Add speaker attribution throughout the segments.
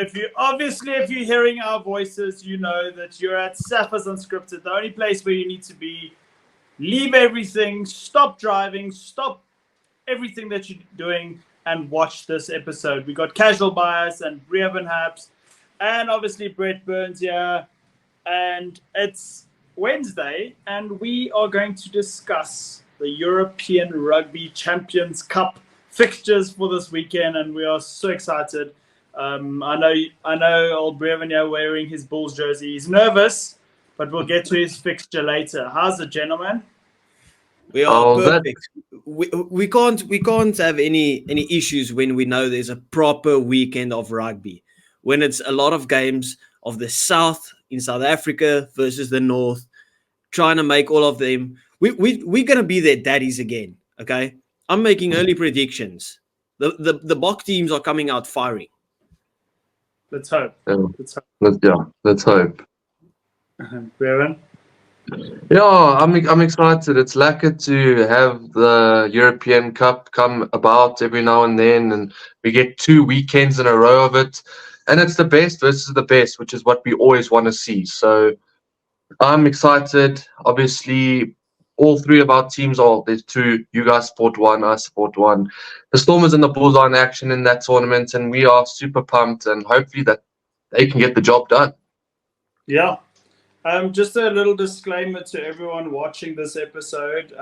Speaker 1: if you're hearing our voices, you know that you're at Sappers Unscripted, the only place where you need to be. Leave everything, stop driving, stop everything that you're doing, and watch this episode. We got Casual Bias and Breven Habs, and obviously Brett Burns here. And it's Wednesday, and we are going to discuss the European Rugby Champions Cup fixtures for this weekend, and we are so excited. I know old Breven here wearing his Bulls jersey. He's nervous, but we'll get to his fixture later. How's it, gentlemen?
Speaker 2: We are perfect. We can't have any issues when we know there's a proper weekend of rugby. When it's a lot of games of the South in South Africa versus the North, trying to make all of them. We're gonna be their daddies again. Okay, I'm making early predictions. The Bok teams are coming out firing.
Speaker 1: Let's hope.
Speaker 3: Let's hope.
Speaker 1: Breven?
Speaker 3: Yeah, I'm excited. It's lucky to have the European Cup come about every now and then, and we get 2 weekends in a row of it. And it's the best versus the best, which is what we always want to see. So I'm excited. Obviously, all 3 of our teams there's 2. You guys support 1, I support 1. The Stormers and the Bulls are in action in that tournament, and we are super pumped, and hopefully that they can get the job done.
Speaker 1: Yeah. Just a little disclaimer to everyone watching this episode.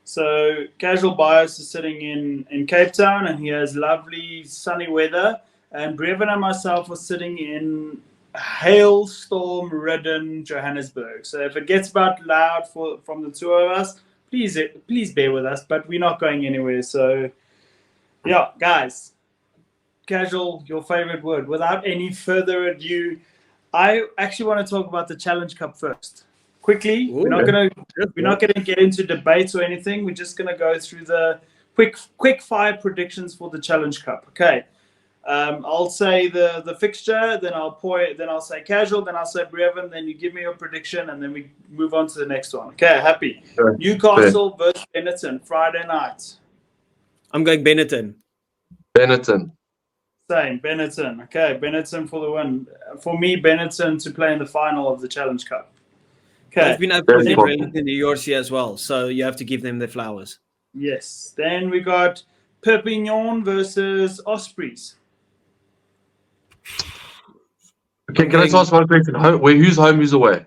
Speaker 1: So Casual Bias is sitting in Cape Town, and he has lovely sunny weather. And Breven and myself are sitting in hailstorm-ridden Johannesburg. So if it gets about loud from the 2 of us, please bear with us. But we're not going anywhere. So, yeah, guys, Casual, your favorite word. Without any further ado, I actually want to talk about the Challenge Cup first. Quickly, we're not going to get into debates or anything. We're just going to go through the quick fire predictions for the Challenge Cup. Okay. I'll say the fixture, then I'll say Casual, then I'll say Breven, then you give me your prediction, and then we move on to the next one. Okay, happy. Sure. Newcastle versus Benetton, Friday night.
Speaker 2: I'm going Benetton.
Speaker 1: Same, Benetton. Okay, Benetton for the win. For me, Benetton to play in the final of the Challenge Cup. Okay.
Speaker 2: They've been absolutely brilliant in the URC as well, so you have to give them their flowers.
Speaker 1: Yes. Then we got Perpignan versus Ospreys.
Speaker 3: Okay, can I just ask one question? Who's home, who's away?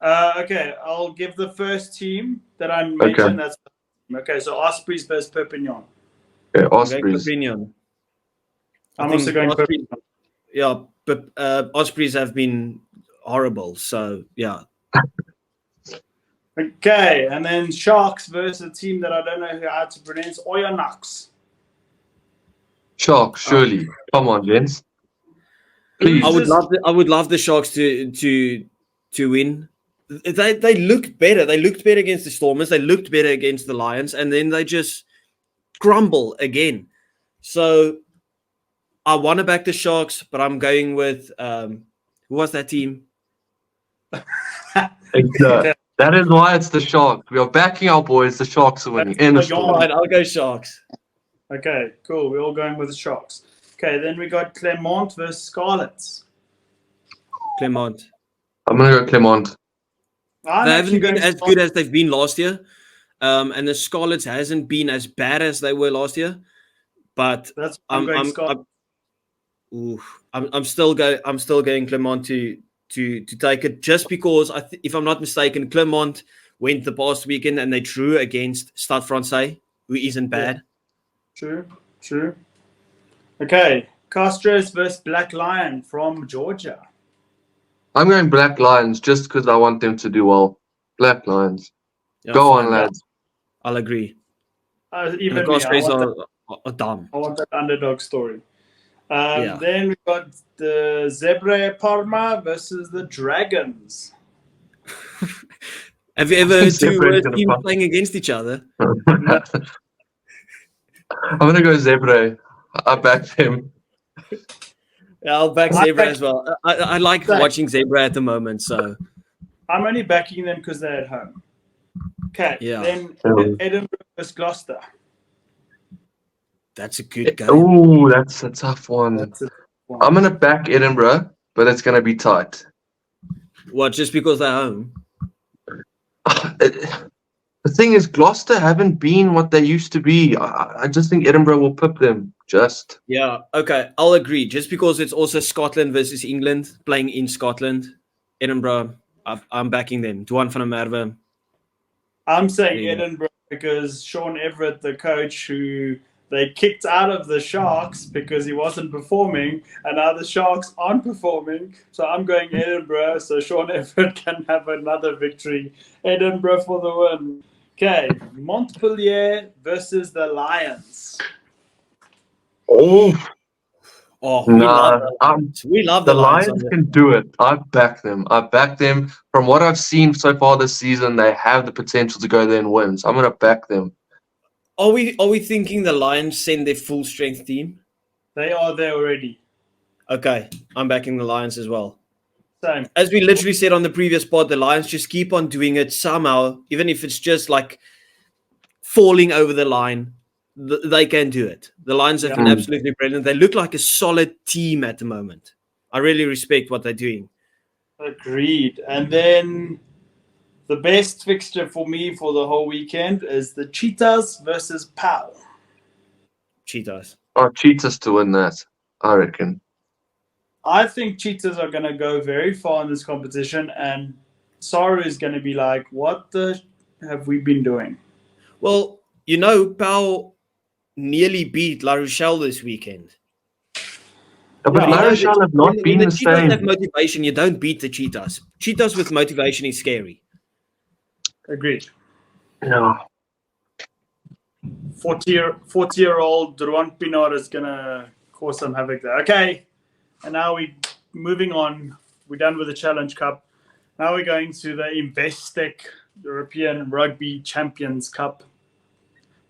Speaker 1: Okay, I'll give the first team that I mentioned. Okay. Okay, so Ospreys versus Perpignan.
Speaker 3: Okay, Ospreys.
Speaker 2: Perpignan.
Speaker 1: I'm also going Ospreys.
Speaker 2: Yeah, but Ospreys have been horrible, so yeah.
Speaker 1: Okay, and then Sharks versus a team that I don't know how to pronounce, Oyonnax.
Speaker 3: Sharks, surely. Come on, gents. Please.
Speaker 2: I would love the Sharks to win. They looked better. They looked better against the Stormers. They looked better against the Lions, and then they just crumble again. So I want to back the Sharks, but I'm going with who was that team?
Speaker 3: That is why it's the Sharks. We are backing our boys. The Sharks are winning.
Speaker 2: Fine, I'll go Sharks.
Speaker 1: Okay, cool. We're all going with the Sharks. Okay, then we got Clermont versus Scarlets.
Speaker 2: Clermont.
Speaker 3: I'm going to go Clermont.
Speaker 2: They haven't been as good as they've been last year. And the Scarlets hasn't been as bad as they were last year. But I'm still going Clermont to take it, just because if I'm not mistaken, Clermont went the past weekend and they drew against Stade Francais, who isn't bad.
Speaker 1: Yeah. True. Okay, Castros versus Black Lion from Georgia.
Speaker 3: I'm going Black Lions just because I want them to do well. Black Lions.
Speaker 2: Yeah,
Speaker 3: go on, lads.
Speaker 2: I'll agree.
Speaker 1: Even
Speaker 2: Castros are dumb.
Speaker 1: I want that underdog story. Then we got the Zebre Parma versus the Dragons.
Speaker 2: Have you ever heard 2 teams playing against each other?
Speaker 3: I'm going to go Zebre. I back them.
Speaker 2: Yeah, I'll back Zebra as well. I like watching Zebra at the moment, so
Speaker 1: I'm only backing them because they're at home. Okay, then Edinburgh versus Gloucester.
Speaker 2: That's a good game.
Speaker 3: Oh, that's a tough one. I'm going to back Edinburgh, but it's going to be tight.
Speaker 2: What, just because they're home?
Speaker 3: The thing is, Gloucester haven't been what they used to be. I just think Edinburgh will pip them.
Speaker 2: Yeah, okay, I'll agree. Just because it's also Scotland versus England, playing in Scotland, Edinburgh, I'm backing them. Duan van der Merwe.
Speaker 1: I'm saying Edinburgh because Sean Everett, the coach who they kicked out of the Sharks because he wasn't performing, and now the Sharks aren't performing. So I'm going Edinburgh so Sean Everett can have another victory. Edinburgh for the win. Okay, Montpellier versus the Lions.
Speaker 3: Oh,
Speaker 2: we love the
Speaker 3: Lions can do it. I back them. From what I've seen so far this season, they have the potential to go there and win. So I'm going to back them.
Speaker 2: Are we thinking the Lions send their full strength team?
Speaker 1: They are there already.
Speaker 2: Okay, I'm backing the Lions as well.
Speaker 1: Same.
Speaker 2: As we literally said on the previous pod, the Lions just keep on doing it somehow, even if it's just like falling over the line. They can do it. The Lions have been absolutely brilliant. They look like a solid team at the moment. I really respect what they're doing.
Speaker 1: Agreed. And then the best fixture for me for the whole weekend is the Cheetahs versus PAL.
Speaker 2: Cheetahs.
Speaker 3: Oh, Cheetahs to win that, I reckon.
Speaker 1: I think Cheetahs are going to go very far in this competition, and Saru is going to be like, what the have we been doing?
Speaker 2: Well, PAL nearly beat La Rochelle this weekend.
Speaker 3: But La Rochelle have not been the same.
Speaker 2: Cheetahs have motivation, you don't beat the Cheetahs. Cheetahs with motivation is scary.
Speaker 1: Agreed.
Speaker 3: No.
Speaker 1: 40-year-old Druan Pinot is going to cause some havoc there. Okay, and now we're moving on. We're done with the Challenge Cup. Now we're going to the Investec European Rugby Champions Cup.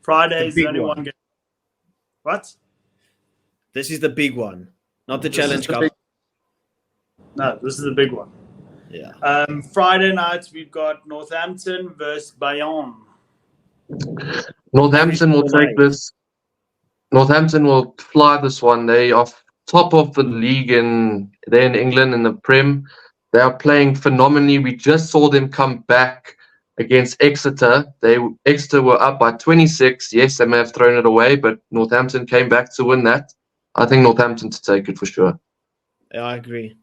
Speaker 1: Friday is the only one game. What?
Speaker 2: This is the big one, not the Challenge Cup.
Speaker 1: No, this is the big one.
Speaker 2: Yeah.
Speaker 1: Friday night, we've got Northampton versus Bayonne.
Speaker 3: Northampton will take this. Northampton will fly this one. They are top of the league in England in the Prem. They are playing phenomenally. We just saw them come back against Exeter. Exeter were up by 26. Yes, they may have thrown it away, but Northampton came back to win that. I think Northampton to take it for sure.
Speaker 2: Yeah, I agree.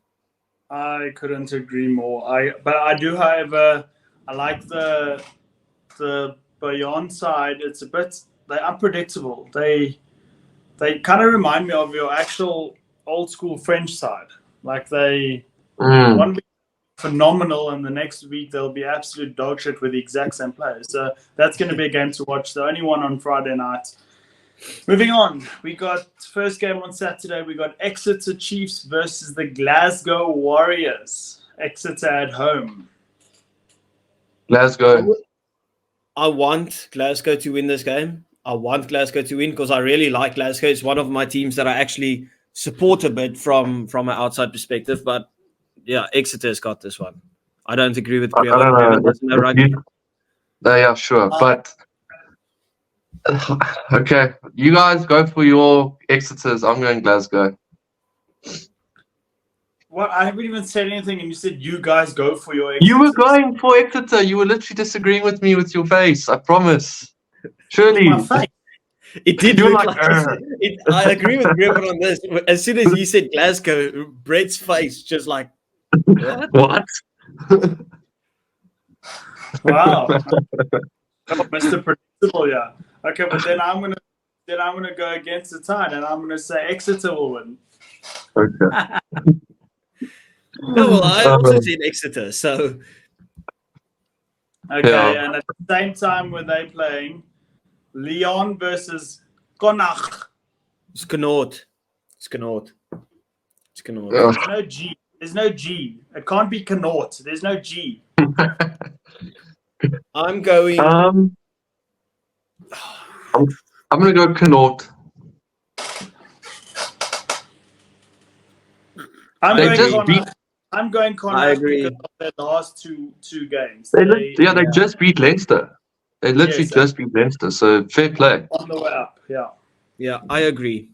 Speaker 1: I couldn't agree more. But I do, however, I like the Bayonne side. It's a bit they're unpredictable. They kind of remind me of your actual old school French side. Like they one week phenomenal, and the next week they'll be absolute dog shit with the exact same players. So that's going to be a game to watch. The only one on Friday night. Moving on, we got first game on Saturday. We got Exeter Chiefs versus the Glasgow Warriors. Exeter at home.
Speaker 3: Glasgow.
Speaker 2: I want Glasgow to win this game. I want Glasgow to win because I really like Glasgow. It's one of my teams that I actually support a bit from an outside perspective. But yeah, Exeter's got this one. I don't agree with Breon.
Speaker 3: I don't know. Yeah, sure. But okay, you guys go for your Exeters. I'm going Glasgow.
Speaker 1: What? I haven't even said anything, and you said you guys go for your Exeters.
Speaker 3: You were going for Exeter. You were literally disagreeing with me with your face. I promise. Surely.
Speaker 2: It did look like I agree with Breon on this. As soon as he said Glasgow, Brett's face just like,
Speaker 3: what?
Speaker 1: Wow. Mr. Predictable, yeah. Okay, but then I'm gonna go against the tide, and I'm gonna say Exeter will win.
Speaker 3: Okay.
Speaker 2: No, well, I also said Exeter, so
Speaker 1: okay. Yeah. And at the same time, were they playing Lyon versus Connacht?
Speaker 2: It's Connacht.
Speaker 3: Yeah.
Speaker 1: There's no G. It can't be Connacht. There's no G.
Speaker 2: I'm going.
Speaker 3: I'm going to go Connacht.
Speaker 1: I'm going Connacht.
Speaker 2: I agree.
Speaker 1: Because of their last two games.
Speaker 3: They just beat Leinster. They literally just beat Leinster. So fair play.
Speaker 1: On the way up, yeah.
Speaker 2: Yeah, I agree.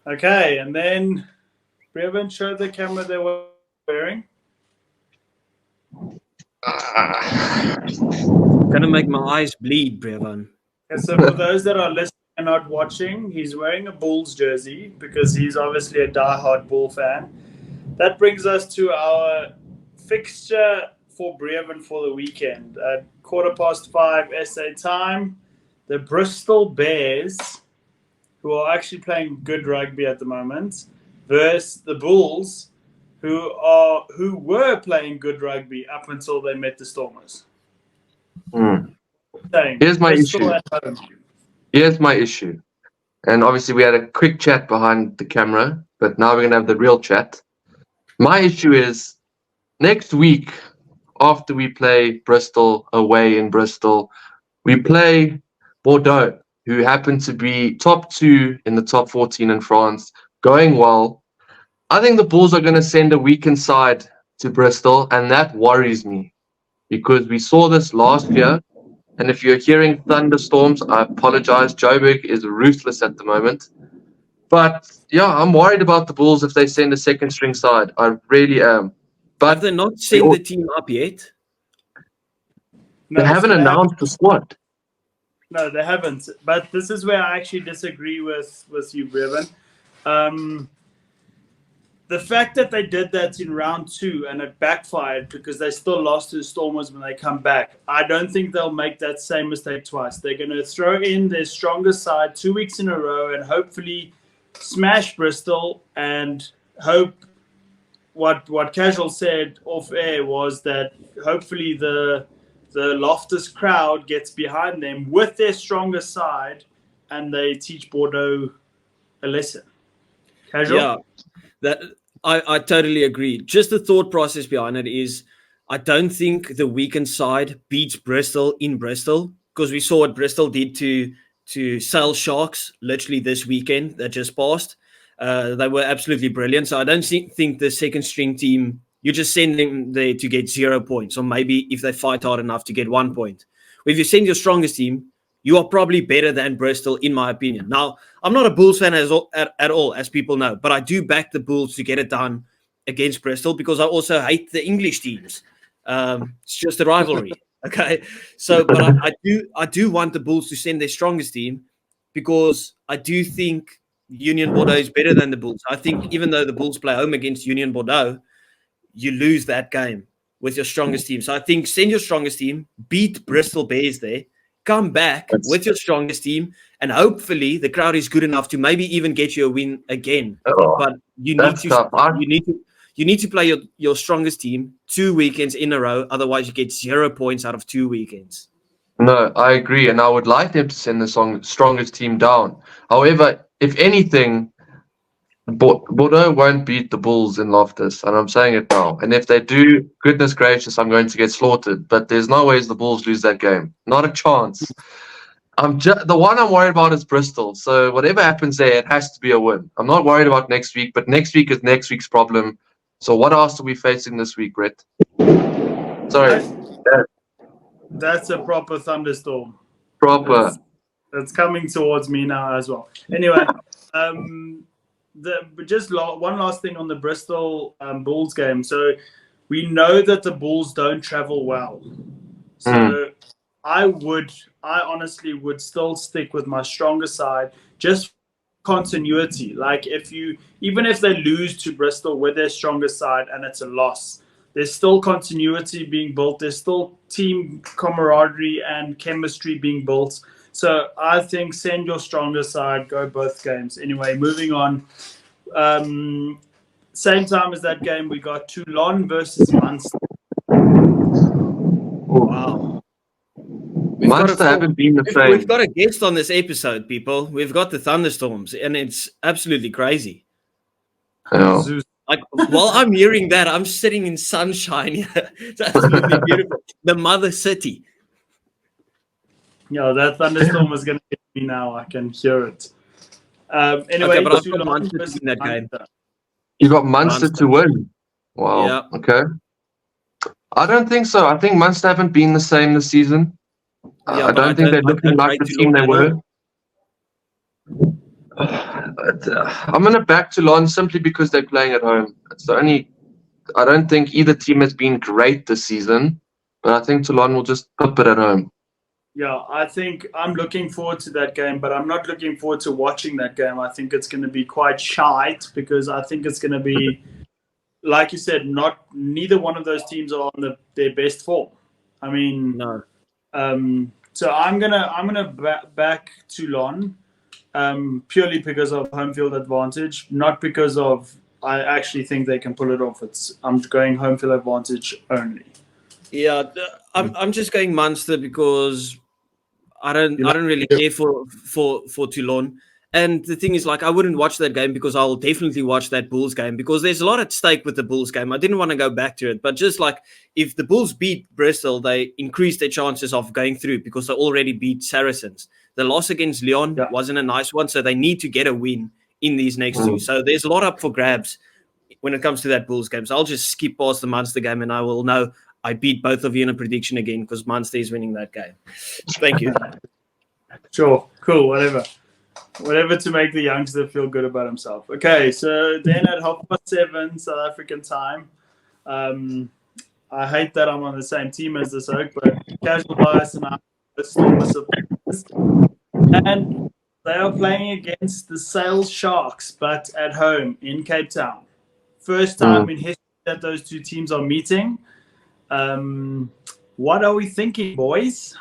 Speaker 1: Okay, and then Brevin, show the camera they were wearing.
Speaker 2: Gonna make my eyes bleed, Brevin.
Speaker 1: Okay, so for those that are listening and not watching, he's wearing a Bulls jersey because he's obviously a diehard Bull fan. That brings us to our fixture for Brevin for the weekend. At 5:15 SA time, the Bristol Bears, who are actually playing good rugby at the moment, versus the Bulls, who were playing good rugby up until they met the Stormers.
Speaker 3: Here's my issue. Here's my issue. And obviously we had a quick chat behind the camera, but now we're going to have the real chat. My issue is next week, after we play Bristol away in Bristol, we play Bordeaux, who happen to be top 2 in the top 14 in France, going well. I think the Bulls are going to send a weakened side to Bristol, and that worries me because we saw this last year. And if you're hearing thunderstorms, I apologize. Joburg is ruthless at the moment. But yeah, I'm worried about the Bulls if they send a second string side. I really am. But
Speaker 2: have they not sent the team up yet?
Speaker 3: No, they haven't announced the squad.
Speaker 1: No, they haven't. But this is where I actually disagree with you, Brevin. The fact that they did that in round 2 and it backfired because they still lost to the Stormers when they come back, I don't think they'll make that same mistake twice. They're going to throw in their strongest side 2 weeks in a row and hopefully smash Bristol and hope what Casual said off air was that hopefully the Loftus crowd gets behind them with their strongest side and they teach Bordeaux a lesson. Casual?
Speaker 2: Yeah, that I totally agree. Just the thought process behind it is I don't think the weakened side beats Bristol in Bristol because we saw what Bristol did to Sale Sharks literally this weekend that just passed. They were absolutely brilliant. So I don't think the second string team, you just send them there to get 0 points, or maybe if they fight hard enough to get 1 point. If you send your strongest team, you are probably better than Bristol, in my opinion. Now, I'm not a Bulls fan at all, as people know, but I do back the Bulls to get it done against Bristol because I also hate the English teams. It's just a rivalry, okay? So, but I do want the Bulls to send their strongest team because I do think Union Bordeaux is better than the Bulls. I think even though the Bulls play home against Union Bordeaux, you lose that game with your strongest team. So I think send your strongest team, beat Bristol Bears there, come back with your strongest team, and hopefully the crowd is good enough to maybe even get you a win again. But you need to play your strongest team 2 weekends in a row. Otherwise, you get 0 points out of 2 weekends.
Speaker 3: No, I agree. And I would like them to send the strongest team down. However, if anything, Bordeaux won't beat the Bulls in Loftus, and I'm saying it now. And if they do, goodness gracious, I'm going to get slaughtered. But there's no ways the Bulls lose that game. Not a chance. The one I'm worried about is Bristol. So whatever happens there, it has to be a win. I'm not worried about next week, but next week is next week's problem. So what else are we facing this week, Brett? Sorry.
Speaker 1: That's a proper thunderstorm.
Speaker 3: Proper.
Speaker 1: That's coming towards me now as well. Anyway, one last thing on the Bristol Bulls game. So we know that the Bulls don't travel well. So I honestly would still stick with my stronger side, just continuity. Like even if they lose to Bristol with their strongest side and it's a loss, there's still continuity being built. There's still team camaraderie and chemistry being built. So I think send your stronger side, go both games. Anyway, moving on. Same time as that game, we got Toulon versus Munster.
Speaker 2: Wow.
Speaker 3: Munster haven't been the same.
Speaker 2: We've got a guest on this episode, people. We've got the thunderstorms, and it's absolutely crazy.
Speaker 3: Oh.
Speaker 2: Like, while I'm hearing that, I'm sitting in sunshine here. It's absolutely beautiful. The mother city.
Speaker 1: Yeah, that thunderstorm is going to hit me now. I can hear it. Anyway,
Speaker 2: okay, but I've got Munster in that game.
Speaker 3: You got Munster to win. Wow.
Speaker 2: Yeah.
Speaker 3: Okay. I don't think so. I think Munster haven't been the same this season. I don't think they're looking like the team they were. I'm gonna back Toulon simply because they're playing at home. It's the only. I don't think either team has been great this season, but I think Toulon will just pop it at home.
Speaker 1: Yeah, I think I'm looking forward to that game, but I'm not looking forward to watching that game. I think it's going to be quite shite because I think it's going to be, like you said, neither one of those teams are on their best form. I mean,
Speaker 2: No.
Speaker 1: So I'm gonna back Toulon, purely because of home field advantage, not because of I actually think they can pull it off. I'm going home field advantage only.
Speaker 2: Yeah, I'm just going Munster because I don't really care for Toulon. And the thing is, like, I wouldn't watch that game because I'll definitely watch that Bulls game because there's a lot at stake with the Bulls game. I didn't want to go back to it, but just like if the Bulls beat Bristol, they increase their chances of going through because they already beat Saracens. The loss against Lyon wasn't a nice one, so they need to get a win in these next two. So there's a lot up for grabs when it comes to that Bulls game. So I'll just skip past the Munster game and I will know I beat both of you in a prediction again because Munster is winning that game. Thank you.
Speaker 1: Sure, cool, whatever to make the youngster feel good about himself. Okay, so then at 7:30 South African time, I hate that I'm on the same team as this oak, but Casual Bias and I are Stormers supporters, and they are playing against the Sales Sharks, but at home in Cape Town. First time in history that those two teams are meeting. What are we thinking, boys?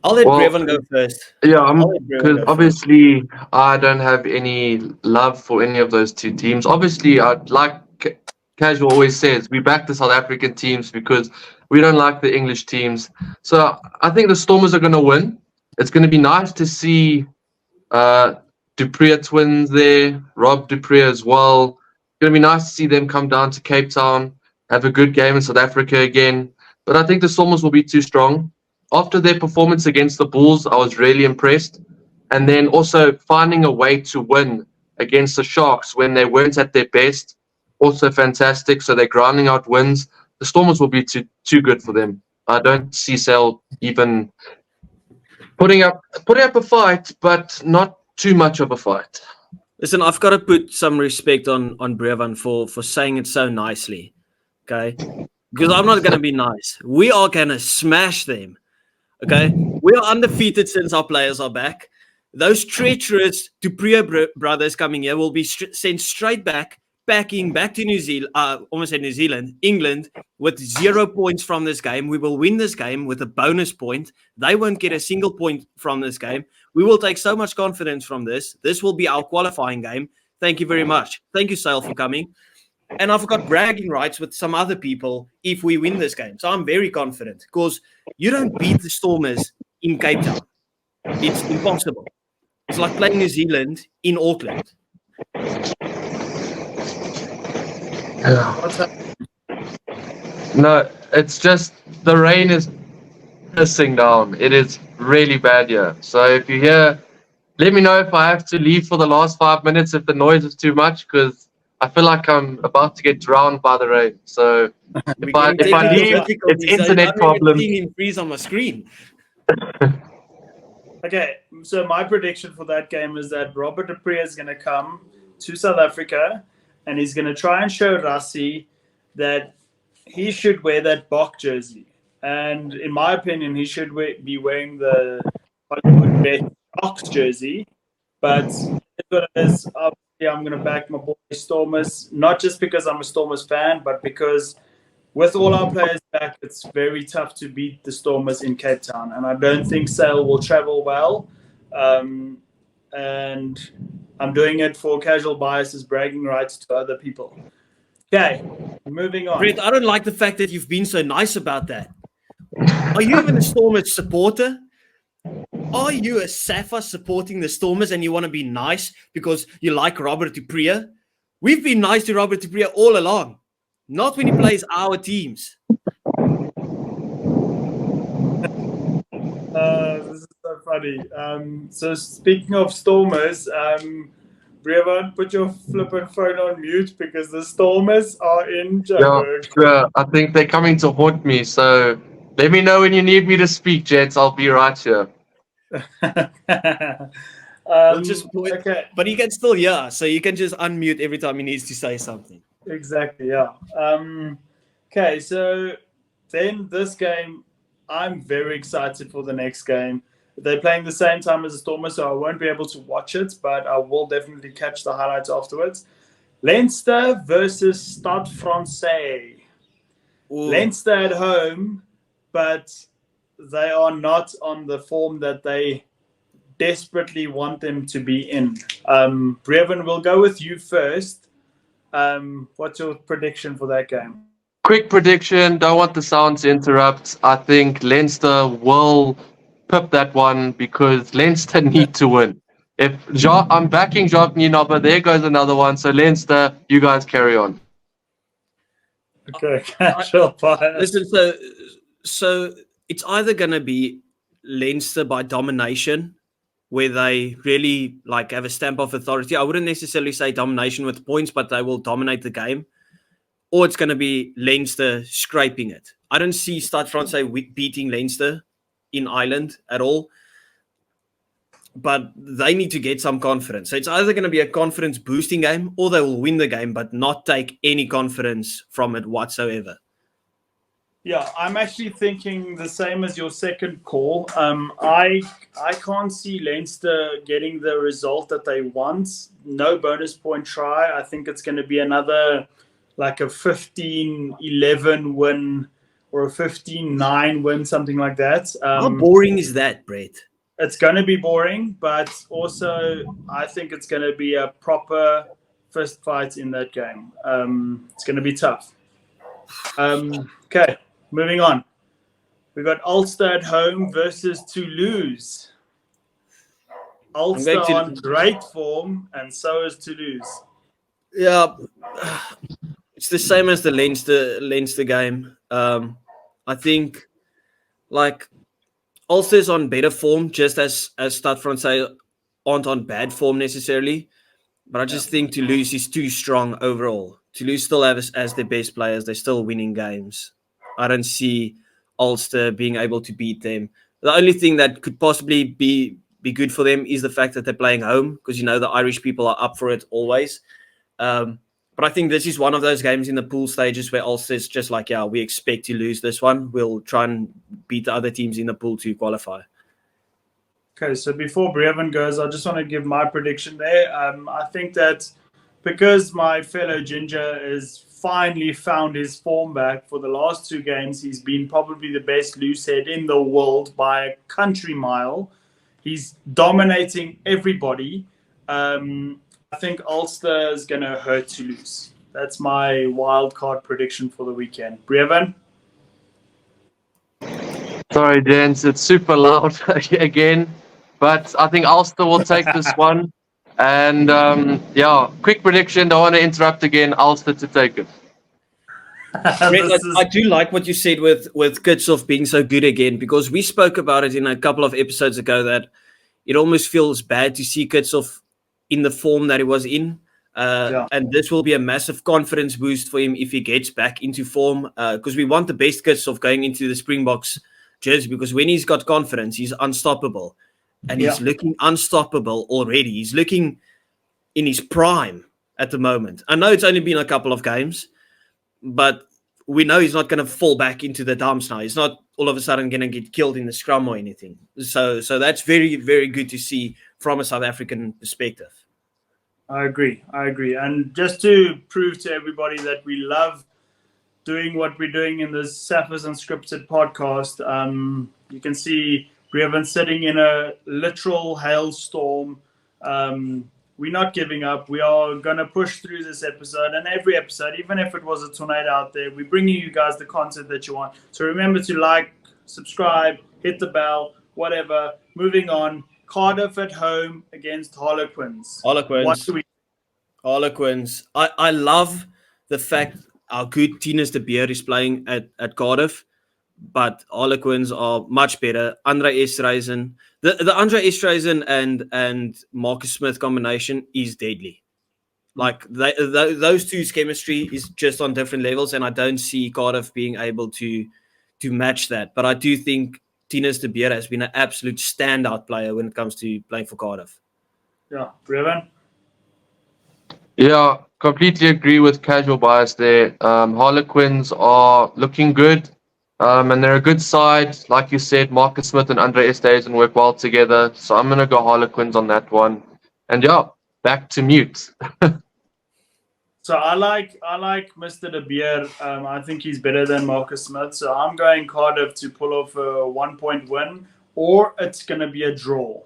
Speaker 2: I'll let Brevin go first.
Speaker 3: Yeah, because obviously I don't have any love for any of those two teams. Obviously, like Casual always says, we back the South African teams because we don't like the English teams. So I think the Stormers are going to win. It's going to be nice to see Dupree twins there, Rob Dupree as well. It's going to be nice to see them come down to Cape Town, have a good game in South Africa again. But I think the Stormers will be too strong. After their performance against the Bulls, I was really impressed. And then also finding a way to win against the Sharks when they weren't at their best, also fantastic. So they're grinding out wins. The Stormers will be too good for them. I don't see Sale even putting up a fight, but not too much of a fight.
Speaker 2: Listen, I've got to put some respect on Brevin for saying it so nicely, okay? Because I'm not going to be nice. We are going to smash them. Okay, we are undefeated since our players are back. Those treacherous Dupree brothers coming here will be sent straight back to New Zealand, almost said New Zealand, England, with 0 points from this game. We will win this game with a bonus point. They won't get a single point from this game. We will take so much confidence from this. This will be our qualifying game. Thank you very much. Thank you, Sale, for coming. And I've got bragging rights with some other people if we win this game. So I'm very confident because you don't beat the Stormers in Cape Town. It's impossible. It's like playing New Zealand in Auckland.
Speaker 3: No, it's just the rain is pissing down. It is really bad here. So if you hear, let me know if I have to leave for the last 5 minutes if the noise is too much because I feel like I'm about to get drowned by the rain. So if I leave, it's internet problems.
Speaker 2: Seeing him freeze on my screen.
Speaker 1: Okay, so my prediction for that game is that Robert Dupree is going to come to South Africa and he's going to try and show Rassie that he should wear that Bok jersey. And in my opinion, he should be wearing the Hollywood Bet Box jersey. But it's what it is. I'm going to back my boy Stormers, not just because I'm a Stormers fan, but because with all our players back, it's very tough to beat the Stormers in Cape Town. And I don't think Sale will travel well. And I'm doing it for Casual Bias's bragging rights to other people. Okay, moving on.
Speaker 2: Brett, I don't like the fact that you've been so nice about that. Are you even a Stormers supporter? Are you a Safa supporting the Stormers and you want to be nice because you like Robert Dupree? We've been nice to Robert Dupree all along. Not when he plays our teams.
Speaker 1: This is so funny. So speaking of Stormers, Brevin, put your flippin' phone on mute because the Stormers are in Joburg.
Speaker 3: Yeah, I think they're coming to haunt me. So let me know when you need me to speak, Jets. I'll be right here.
Speaker 2: We'll just
Speaker 1: Okay.
Speaker 2: But he can still hear, so you can just unmute every time he needs to say something.
Speaker 1: Exactly, yeah. Okay, so then this game, I'm very excited for the next game. They're playing the same time as the Stormers, so I won't be able to watch it, but I will definitely catch the highlights afterwards. Leinster versus Stade Francais. Leinster at home, but they are not on the form that they desperately want them to be in. Brevin, we'll go with you first. What's your prediction for that game?
Speaker 3: Quick prediction. Don't want the sound to interrupt. I think Leinster will pip that one because Leinster need to win. If I'm backing Jacques Nienaber, there goes another one. So Leinster, you guys carry on.
Speaker 1: Okay, casual bias.
Speaker 2: Listen, so it's either going to be Leinster by domination, where they really like have a stamp of authority. I wouldn't necessarily say domination with points, but they will dominate the game. Or it's going to be Leinster scraping it. I don't see Stade Francais beating Leinster in Ireland at all. But they need to get some confidence. So it's either going to be a confidence boosting game or they will win the game, but not take any confidence from it whatsoever.
Speaker 1: Yeah, I'm actually thinking the same as your second call. I can't see Leinster getting the result that they want. No bonus point try. I think it's going to be another like a 15-11 win or a 15-9 win, something like that.
Speaker 2: How boring is that, Brett?
Speaker 1: It's going to be boring, but also I think it's going to be a proper fist fight in that game. It's going to be tough. Okay, moving on. We've got Ulster at home versus Toulouse. Ulster on great form, and so is Toulouse.
Speaker 2: Yeah, it's the same as the Leinster game. I think, like, Ulster's on better form, just as Stade Francais aren't on bad form necessarily. But I just think Toulouse is too strong overall. Toulouse still have as their best players. They're still winning games. I don't see Ulster being able to beat them. The only thing that could possibly be good for them is the fact that they're playing home, because the Irish people are up for it always. But I think this is one of those games in the pool stages where Ulster's just like, yeah, we expect to lose this one. We'll try and beat the other teams in the pool to qualify.
Speaker 1: Okay, so before Brevin goes, I just want to give my prediction there. I think that because my fellow Ginger has finally found his form back for the last two games, he's been probably the best loosehead in the world by a country mile. He's dominating everybody. I think Ulster is going to hurt Toulouse. That's my wild card prediction for the weekend. Brevin?
Speaker 3: Sorry, gents, it's super loud again. But I think Ulster will take this one. And quick prediction. Don't want to interrupt again. Ulster to take it.
Speaker 2: I do like what you said with Kitshoff being so good again, because we spoke about it in a couple of episodes ago that it almost feels bad to see Kitshoff in the form that he was in. And this will be a massive confidence boost for him if he gets back into form, because we want the best Kitshoff going into the Springboks jersey, because when he's got confidence, he's unstoppable. And he's looking unstoppable already. He's looking in his prime at the moment. I know it's only been a couple of games, but we know he's not going to fall back into the dumps now. He's not all of a sudden going to get killed in the scrum or anything. So that's very, very good to see from a South African perspective.
Speaker 1: I agree. And just to prove to everybody that we love doing what we're doing in this Sappers Unscripted podcast, you can see Brevin sitting in a literal hailstorm. We're not giving up. We are going to push through this episode, and every episode, even if it was a tornado out there, we're bringing you guys the content that you want. So remember to like, subscribe, hit the bell, whatever. Moving on. Cardiff at home against Harlequins.
Speaker 2: Harlequins. I love the fact how good Tinus de Beer is playing at Cardiff, but Harlequins are much better. Andre Esterhuizen. The Andre Esterhuizen and Marcus Smith combination is deadly. Like those two's chemistry is just on different levels, and I don't see Cardiff being able to match that. But I do think Tinus de Beer has been an absolute standout player when it comes to playing for Cardiff.
Speaker 1: Yeah, Breven?
Speaker 3: Yeah, completely agree with casual bias there. Harlequins are looking good, and they're a good side. Like you said, Marcus Smith and Andre Esterhuizen work well together. So I'm going to go Harlequins on that one. And yeah, back to mute.
Speaker 1: So I like Mr. De Beer. I think he's better than Marcus Smith. So I'm going Cardiff to pull off a 1-point win, or it's going to be a draw.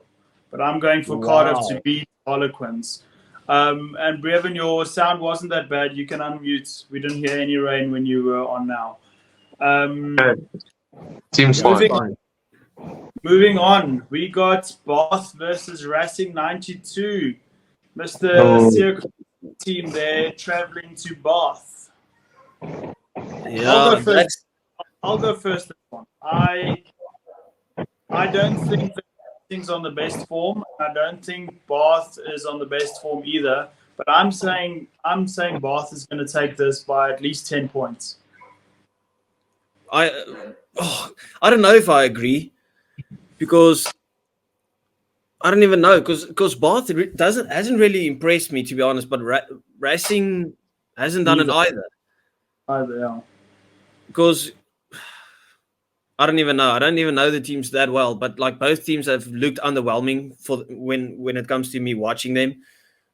Speaker 1: But I'm going for Cardiff to beat Harlequins. And Breven, your sound wasn't that bad. You can unmute. We didn't hear any rain when you were on now.
Speaker 3: Seems fine.
Speaker 1: Moving on, we got Bath versus Racing 92. Mr. Sirk team there traveling to Bath.
Speaker 2: Yeah,
Speaker 1: I'll go first. This one. I don't think that Racing's on the best form. I don't think Bath is on the best form either. But I'm saying Bath is going to take this by at least 10 points.
Speaker 2: I don't know if I agree, because I don't even know, because Bath hasn't really impressed me, to be honest. But Racing hasn't done it either.
Speaker 1: Yeah.
Speaker 2: Because I don't even know. I don't even know the teams that well. But like, both teams have looked underwhelming for when it comes to me watching them.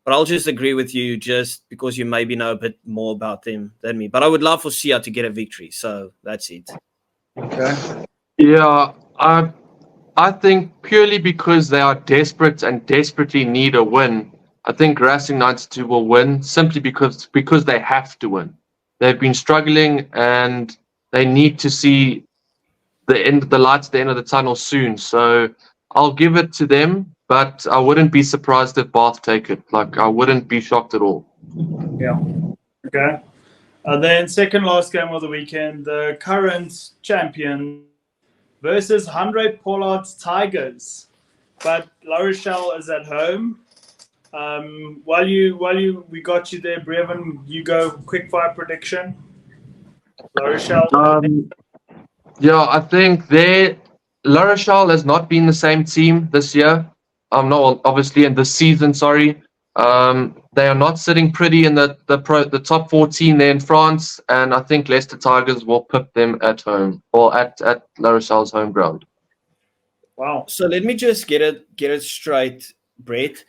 Speaker 2: But I'll just agree with you, just because you maybe know a bit more about them than me. But I would love for Sia to get a victory. So that's it.
Speaker 1: Okay.
Speaker 3: Yeah, I think purely because they are desperate and desperately need a win, I think Racing 92 will win simply because they have to win. They've been struggling and they need to see the lights at the end of the tunnel soon. So I'll give it to them, but I wouldn't be surprised if Bath take it. Like, I wouldn't be shocked at all.
Speaker 1: Yeah. Okay. Then second last game of the weekend, the current champion versus Andre Pollard's Tigers. But La Rochelle is at home. While we got you there, Breven, you go quick fire prediction. La Rochelle.
Speaker 3: Yeah, I think La Rochelle has not been the same team this year. No, obviously in this season. Sorry, they are not sitting pretty in the top 14 there in France, and I think Leicester Tigers will pip them at home or at La Rochelle's home ground.
Speaker 1: Wow.
Speaker 2: So let me just get it straight, Brett.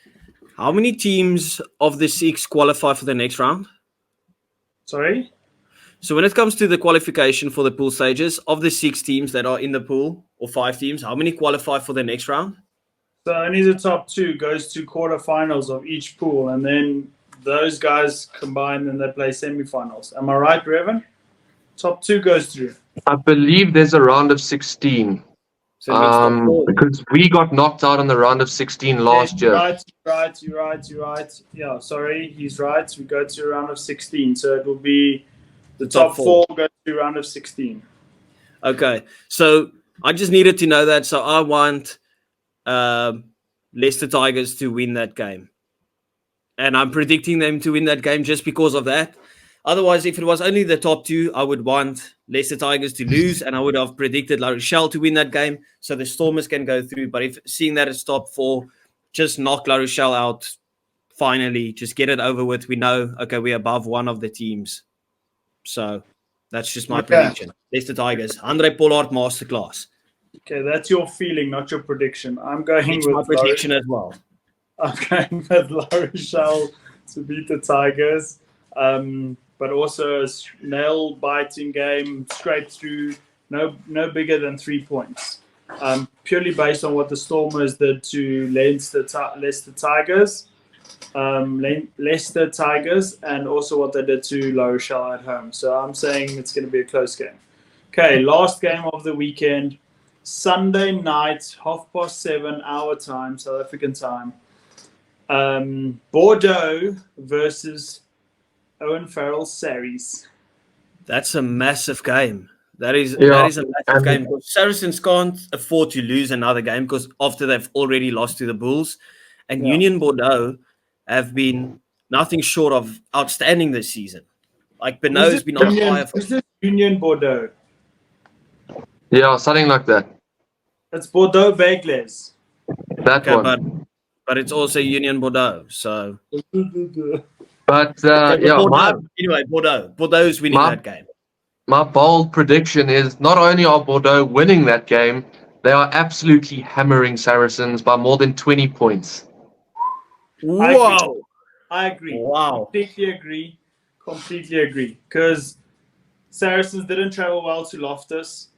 Speaker 2: How many teams of the 6 qualify for the next round?
Speaker 1: Sorry?
Speaker 2: So when it comes to the qualification for the pool stages, of the 6 teams that are in the pool, or 5 teams, how many qualify for the next round?
Speaker 1: So only the top 2 goes to quarterfinals of each pool, and then those guys combine and they play semifinals. Am I right, Breven? Top 2 goes through.
Speaker 3: I believe there's a round of 16.
Speaker 2: So
Speaker 3: because we got knocked out in the round of 16 last year.
Speaker 1: You're right. Yeah, sorry, he's right. We go to a round of 16, so it will be the top 4 go to a round of 16.
Speaker 2: Okay, so I just needed to know that. So I want Leicester Tigers to win that game, and I'm predicting them to win that game just because of that. Otherwise, if it was only the top 2, I would want Leicester Tigers to lose, and I would have predicted La Rochelle to win that game so the Stormers can go through. But if seeing that it's top 4, just knock La Rochelle out finally. Just get it over with. We know, okay, we're above one of the teams. So that's just my prediction. Leicester Tigers, Andre Pollard masterclass.
Speaker 1: Okay, that's your feeling, not your prediction. I'm going
Speaker 2: it's
Speaker 1: with
Speaker 2: my prediction as well.
Speaker 1: I'm going with La Rochelle to beat the Tigers. But also a nail-biting game, straight through, no bigger than 3 points. Purely based on what the Stormers did to Leicester Tigers, and also what they did to La Rochelle at home. So I'm saying it's going to be a close game. Okay, last game of the weekend, Sunday night, 7:30 our time, South African time. Bordeaux versus Owen Farrell's Sarries.
Speaker 2: That's a massive game. That is a massive game. Saracens can't afford to lose another game because after they've already lost to the Bulls. And Union Bordeaux have been nothing short of outstanding this season. Like Benoit has been on fire.
Speaker 1: Is this Union Bordeaux?
Speaker 3: Yeah, something like that.
Speaker 1: It's Bordeaux Bagles.
Speaker 3: That one.
Speaker 2: but it's also Union Bordeaux. So,
Speaker 3: But
Speaker 2: Bordeaux. Anyway, Bordeaux is winning that game.
Speaker 3: My bold prediction is not only are Bordeaux winning that game, they are absolutely hammering Saracens by more than 20 points.
Speaker 2: Whoa!
Speaker 1: I agree.
Speaker 2: Wow.
Speaker 1: Completely agree. Because Saracens didn't travel well to Loftus.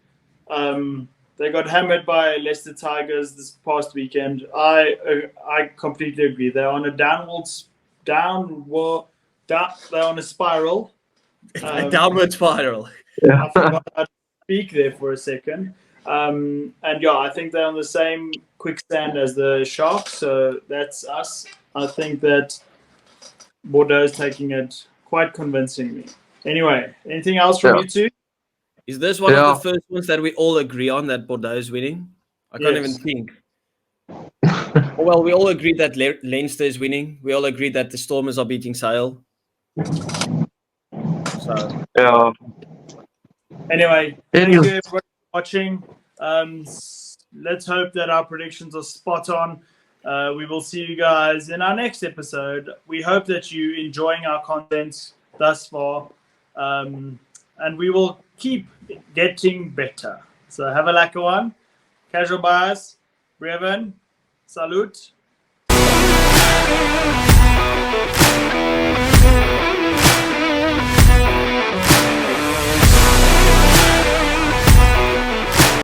Speaker 1: They got hammered by Leicester Tigers this past weekend. I completely agree. They're on a they're on a spiral.
Speaker 2: A downward spiral.
Speaker 1: I forgot how to speak there for a second. And I think they're on the same quicksand as the Sharks. So that's us. I think that Bordeaux is taking it quite convincingly. Anyway, anything else from you two?
Speaker 2: Is this one of the first ones that we all agree on that Bordeaux is winning? I can't even think. Well, we all agree that Leinster is winning. We all agree that the Stormers are beating Sale. So
Speaker 1: Anyway, thank you everybody for watching. Let's hope that our predictions are spot on. We will see you guys in our next episode. We hope that you're enjoying our content thus far. And we will keep getting better. So have a lekker one. Casual bias. Brevin. Salute.